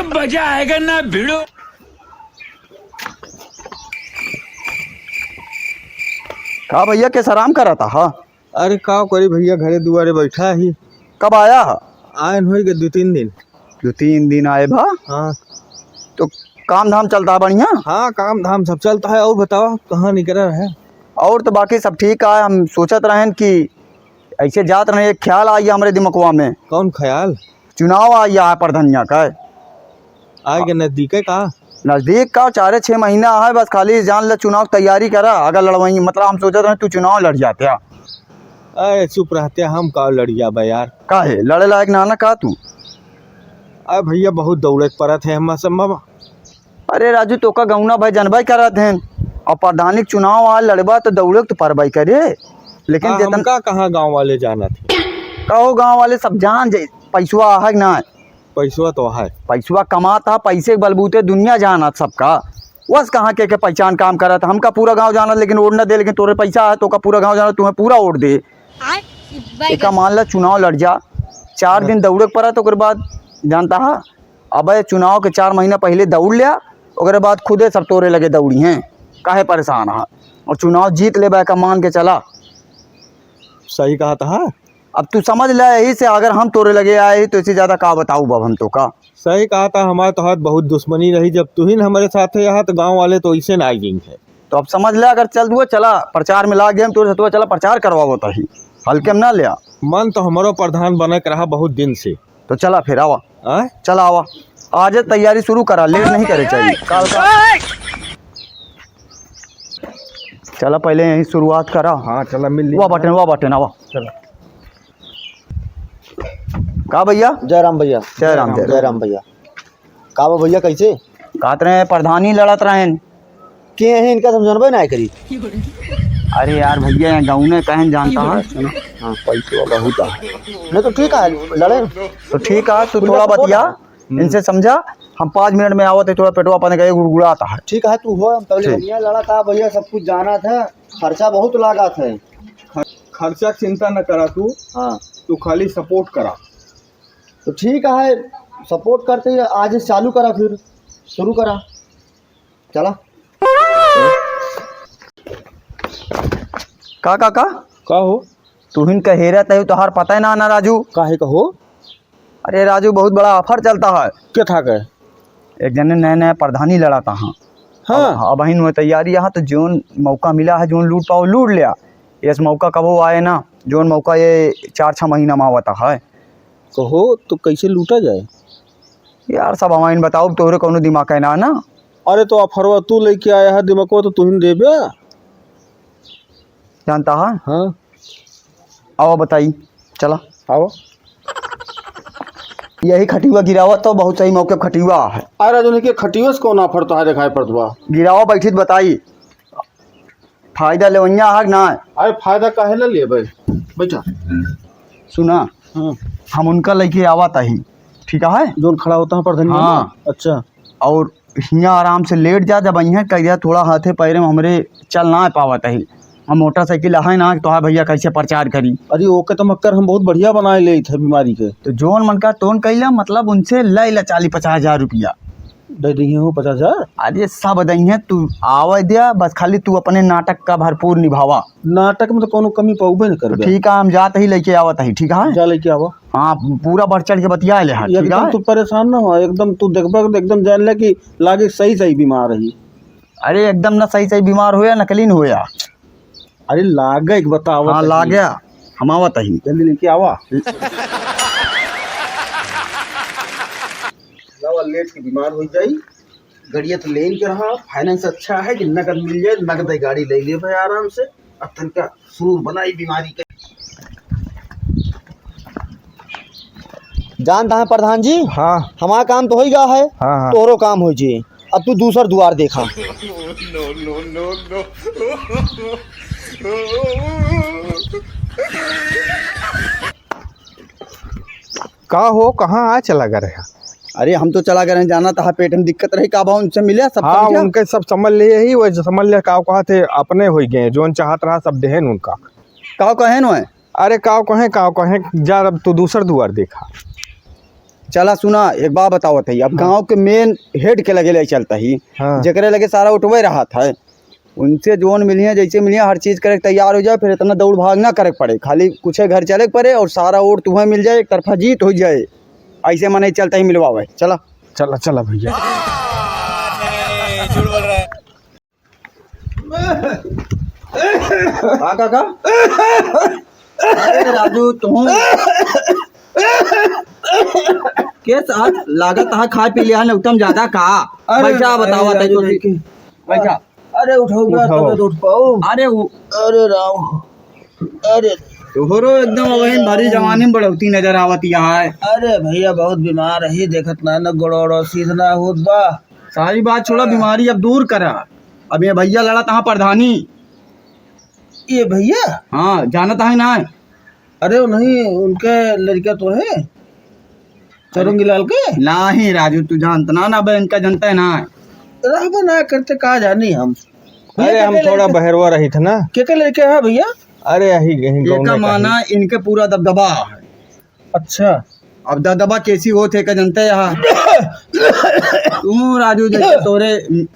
मजा आएगा ना भिड़ो। का भैया कैसा आराम करा था? हाँ, अरे का करी भैया, घरे दुआरे बैठा ही। कब आया? आयन हो गए 2-3 दिन। 2-3 दिन आए भा? हाँ तो काम धाम चलता है बढ़िया? हाँ, काम धाम सब चलता है। और बताओ कहाँ निकल रहा है? और तो बाकी सब ठीक है। हम सोचत रहें कि ऐसे जात रहे, एक ख्याल आई हमारे दिमागवा में। कौन ख्याल? चुनाव आया है प्रधनिया का। आगे नजदीक है का? नजदीक का 4-6 महीना है बस। खाली जान ले चुनाव तैयारी करा। अगर लड़वाई मतलब हम सोचत रहे तू चुनाव लड़ जाते। अरे चुप रहते, हम का लड़िया बा यार। काहे लड़े लायक नाना का तू? अरे भैया बहुत दौड़े पड़त है हम सब। अरे राजू तो का गौना भाई जनबाई करत हैं और प्रधानी चुनाव आ लड़बा तो दौड़े तो परबाई करे। लेकिन हम का कहाँ गाँव वाले जाना थे? कहो गांव वाले सब जान जाए पैसवा है ना। पैसवा तो है, पैसवा कमाता, पैसे के बलबूते दुनिया जाना सबका। बस कहाँ के पहचान काम करा था। हमका पूरा गांव जाना लेकिन वोट न दे, लेकिन तोरे पैसा है तो का पूरा गांव जाना, तुम्हें पूरा वोट दे। एक मान ला चुनाव लड़ जा, 4 दिन दौड़े पड़ा तो बाद जानता है। अब चुनाव के 4 महीना पहले दौड़ लिया, उसके बाद खुदे सब तोरे लगे दौड़ी हैं। काहे परेशान है? और चुनाव जीत ले का मान के चला। सही कहा था। अब तू समझ ले, यही से अगर हम तोरे लगे आए तो इससे ज़्यादा का बताऊँ बब हम तो का। सही कहा था। हमारे तो हाथ बहुत दुश्मनी रही, जब तू ही हमारे साथ है यहाँ तो गाँव वाले तो इसे ना आई है। तो अब समझ ले, अगर चल दुआ चला प्रचार में ला गए तो सतुआ चला प्रचार करवाओ तो ही हल्के में ना लिया। मन तो हमारो प्रधान बने के रहा बहुत दिन से। तो चला फिर आवा, आए? चला आवा आज तैयारी शुरू करा, लेट नहीं करे चाहिए। काल का चला पहले यही शुरुआत करा। हाँ चला मिल वाह बटन आवा। चला। का भैया? जय राम भैया। जय राम भैया। का बा भैया कैसे कहत रहे प्रधानी लड़त रहे के हैं? इनका समझानबे ना करी। अरे यार भैया यहाँ गाँव ने कहन जानता है। हाँ पैसा बहुत है। नहीं तो ठीक है, लड़े तो ठीक है, तू थोड़ा बतिया इनसे समझा। हम 5 मिनट में आवत है, थोड़ा पेटवा पाने का गुड़गुड़ाता है। ठीक है, तू हो। हम पहले बढ़िया लड़ा था भैया, सब कुछ जाना था। खर्चा बहुत लगा था। खर्चा चिंता न करा तू। हाँ तू खाली सपोर्ट करा। तो ठीक है, सपोर्ट करते ही आज से चालू करा, फिर शुरू करा। चला का हो तू हिन कहेरा तय तोहार पता है ना राजू? काहे कहो? अरे राजू बहुत बड़ा ऑफर चलता है। क्या था कहे? एक जने नया प्रधानी लड़ा था। हाँ अब हिन तैयारी यहाँ तो जोन मौका मिला है, जोन लूट पाओ लूट लिया। इस मौका कब वो आए ना, जोन मौका ये 4-6 महीना में आवता है। कहो तो कैसे लूटा जाए यार? सब हमारे बताओ, तोहरे कोनो दिमाग है ना? अरे तो अफरवा तू लेके आया है, दिमाग तो तू ही देबे जानता है। हाँ आओ बताई, चला आओ। यही खटिवा गिरावा तो बहुत सही मौके खटिवा है। अरे जो के खटियो से कौन ऑफर तो है दिखाई पड़तवा? गिरावा बैठी बताई फायदा लेवैया है ना? अरे फायदा काहे ले लेबे? बैठा सुना। हाँ हम उनका लेके आवत ही, ठीक है? जोन खड़ा होता है प्रधान। हाँ अच्छा। और यहाँ आराम से लेट जा, जब यहाँ कह थोड़ा हाथे पैरे में हमरे चल ना पावत ही। हम मोटरसाइकिल है ना तो भैया कैसे प्रचार करी। अरे ओके तो मक्कर हम बहुत बढ़िया बनाए ले थे बीमारी के। तो जोन मन का तोन कैला, मतलब उनसे ले ला 40-50 हज़ार रुपया दे दिए हो। 50,000? अरे सब दही तू आवा दिया, बस खाली तू अपने नाटक का भरपूर निभावा। नाटक में तो कोनो कमी पाऊबे न कर। ठीक है, हम जाते ही लेके आवत ही। ठीक है, जा लेके आवा। हाँ पूरा बढ़ चढ़ के बतिया ले। ठीक एकदम है, तू परेशान ना हो, एकदम तू देखबा एकदम जान ले कि लागे सही बीमार रही। अरे एकदम ना सही बीमार होया, नकलीन होया। अरे लागे एक बतावा। हाँ ला गया, हम आवत ही। जल्दी लेके आवा। लेट के बीमार हो जाई। गड़िया तो लेन के रहा, फाइनेंस अच्छा है कि नगद मिल जाए, नगद गाड़ी ले ले भाई आराम से। अब तन का शुरू बनाई बीमारी के। जानता है प्रधान जी। हाँ हमारा काम तो हो ही गया है। हाँ हाँ। तोरो काम हो जी। अब तू दूसर द्वार देखा। का हो कहाँ आ चला गए रहा? अरे हम तो चला गए जाना था, पेट में दिक्कत रही का उनसे मिले सब। हाँ उनके सब समझ ले ही, वही समझ ले का कहा थे अपने हो गए, जोन चाहत रहा सब देहन उनका। का कहे न? अरे का कहे जा, अब तू दूसर द्वार देखा। चला सुना एक बात बताओ थी, अब गांव के मेन हेड के लगे ले चलता ही, हाँ। जकरे लगे सारा उठवे रहा था, उनसे जोन मिलिए जैसे मिलिए हर चीज़ करे तैयार हो जाए, फिर इतना दौड़ भाग ना करे पड़े, खाली कुछ घर चले पड़े और सारा वोट तुम्हें मिल जाए, एक तरफा जीत हो जाए, ऐसे मन नहीं चलता ही मिलवावे। चला चला चला भैया। काका अरे राजू तुम के साथ लागत है खा पी लिया उत्तम ज्यादा का बैठा बतावा बैठा। अरे उठाओ तब तो उठ पाओ। अरे अरे राम, अरे तोहरो एकदम वही भारी जवानी में बढ़ोती नजर आवत यहाँ है। अरे भैया बहुत बीमार है, देखत ना न गोड़ो सीध ना होत बा। सारी बात छोड़ा, बीमारी अब दूर करा। अब ये भैया लड़ा तहाँ प्रधानी, ये भैया हाँ जानत है ना। अरे वो नहीं, उनके लड़का तो है चरुंगी लाल के। नहीं राजू तू जानता ना ना बे इनका जनता है ना। रहबा ना करते कहा जानी हम। अरे हम थोड़ा बहरवा रही थे ना। के लड़के है भैया? अरे यही का माना इनके पूरा दबदबा है। अच्छा अब दबदबा कैसी हो थे का जनता है यहाँ। तू राजू जैसे तोरे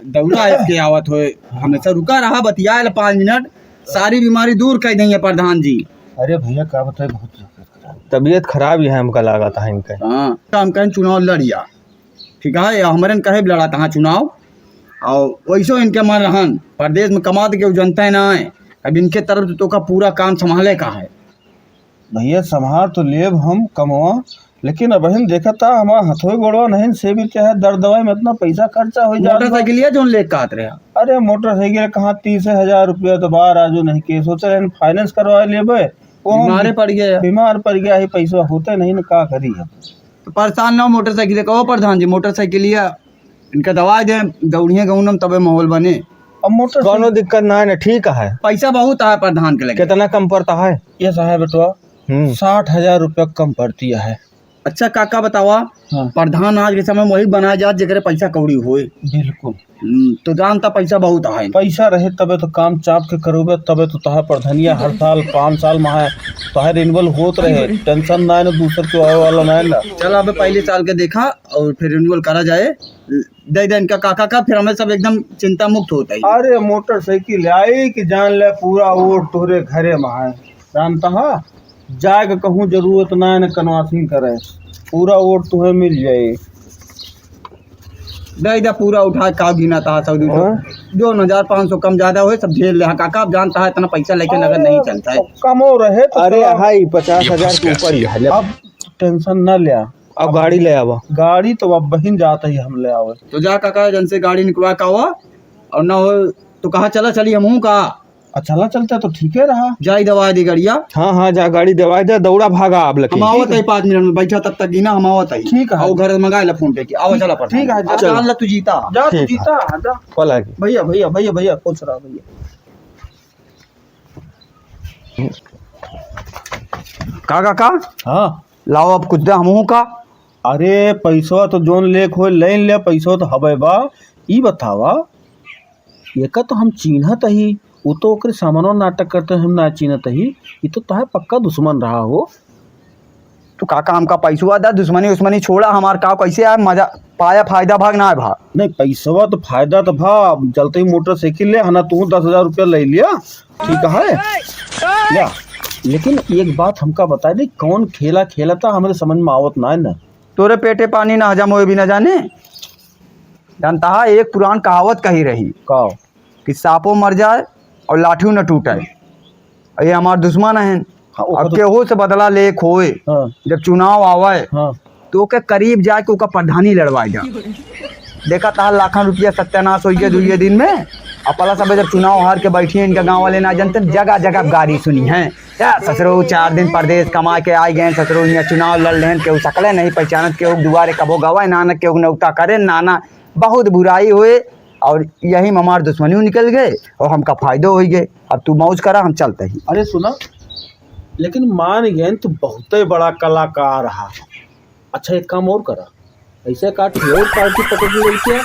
दौड़ा के आवत हो, हमेशा रुका रहा बतिया 5 मिनट, सारी बीमारी दूर कर देंगे प्रधान जी। अरे भैया क्या बताए, बहुत तबीयत खराब ही है हमका लगा था इनका। हाँ हम कहें चुनाव लड़िया, ठीक है, हमारे कहे लड़ा था चुनाव, और वैसो इनके मन रहन प्रदेश में कमा के जनता है ना है। अब इनके तरफ तो का पूरा काम संभाले का है। भैया संभाल तो लेब हम कमवा, लेकिन अब हम देखा था हमारा हथोई गोड़वा नहीं से भी क्या है, दर दवाई में इतना पैसा खर्चा हो जाता। मोटरसाइकिल जो ले काट रहे। अरे मोटरसाइकिल कहाँ 30,000 रुपया तो बाहर आजू नहीं के सोच रहे फाइनेंस करवा लेबे, वो बीमारे पड़ गए, बीमार पड़ गया है, पैसा होते नहीं ना का करी है। तो परेशान ना हो, मोटरसाइकिल कहो प्रधान जी मोटरसाइकिल इनका दवा दे दौड़िए गाँव तबे माहौल बने। अब मोटर कोनो दिक्कत ना है ना, ठीक है। पैसा बहुत है प्रधान के लगे। कितना कम पड़ता है? ये साहब बेटवा 60,000 रुपया कम पड़ती है। अच्छा काका बतावा, हाँ। प्रधान आज के समय वही बनाया जात जगह पैसा कौड़ी होए। बिल्कुल तो जानता पैसा बहुत है। पैसा रहे तबे तो काम चाप के करोगे, तबे तो तहा प्रधानिया हर साल 5 साल में है तहा रिन्यूअल होत रहे, टेंशन ना है ना, दूसर के आवे वाला ना है ना। चल अब पहले साल के देखा और फिर रिन्यूअल करा जाए, दे दे इनका काका का, फिर हमें सब एकदम चिंता मुक्त होता है। अरे मोटरसाइकिल आई कि जान ले पूरा वोट तोरे घरे में है, जानता है जाए के कहूँ जरूरत ना है ना कनवासिंग करे, पूरा वोट तुम्हें मिल जाए। दे दे पूरा उठा का गिना था 2,500 कम ज्यादा हुए सब झेल ले काका। अब जानता है इतना पैसा लेके नगद नहीं चलता है। कमो रहे तो अरे हाई 50,000 के ऊपर ही है। अब टेंशन ना ले, अब गाड़ी ले आवा। गाड़ी तो अब बहन जाता ही हम ले आवे। तो जा काका जन से गाड़ी निकलवा का हुआ, और ना हो तो कहा चला चली हम का। अच्छा चलता तो ठीक है रहा, जाई दवा दी गड़िया। हाँ हाँ जा गाड़ी दवाई दे, दौड़ा भागा अब लकी। हम आवत है 5 मिनट में, बैठा तब तक गिना हम आवत है। ठीक है। और घर मंगा ले फोन पे की, आओ चला पर। ठीक है, चल ला तू जीता जा तू ठीक है। जीता जा। कल आगे भैया भैया भैया भैया खुश रहा भैया। काका हाँ लाओ अब कुछ दे हमहू का। अरे पैसा तो जोन लेख हो लेन ले, पैसा तो हबे बा। ई बतावा एका तो हम चिन्हत ही, वो तो ओकरे सामानो नाटक करते हम ना चिन्हत ही, ये तो तोहे पक्का दुश्मन रहा हो। तो काका हमका पैसा दा, दुश्मनी उस्मनी छोड़ा, हमार का कैसे आए मजा पाया, फायदा भाग ना है भा। नहीं पैसा तो फायदा तो भा, चलते ही मोटरसाइकिल ले हना, तू 10,000 रुपया ले लिया, ठीक है या। लेकिन एक बात हमका बता दे, कौन खेला खेला था हमारे समझ में आवत ना है ना। तोरे पेटे पानी ना हजम होए भी ना जाने। जानता है एक पुरान कहावत कही रही का कि सांपों मर जाए और लाठियों न टूटे। ये हमार दुश्मन है। हाँ, अब केहू से बदला ले खोए, हाँ जब चुनाव आवे हाँ तो के करीब जाके ओका प्रधानी लड़वाए जा। देखा था लाखों रुपया सत्यानाश हो गया 2 दिन में। अब पला सब जब चुनाव हार के बैठिए, इनका गांव वाले ना जानते, जगह जगह गाड़ी सुनी है क्या ससुरो 4 दिन परदेश कमा के आए गए ससुरो, यहाँ चुनाव लड़ लें, केहू सकले नहीं पहचानत, केहू दुआरे कबो गवाए नाना, केहू नौता करे नाना, बहुत बुराई हुए। और यही में हमार दुश्मनी निकल गए और हमका फायदो हो गए। अब तू मौज करा, हम चलते ही। अरे सुना, लेकिन मान गए तो बहुत ही बड़ा कलाकार रहा। अच्छा एक काम और करा, ऐसे काट और पार्टी पकड़ ली गई क्या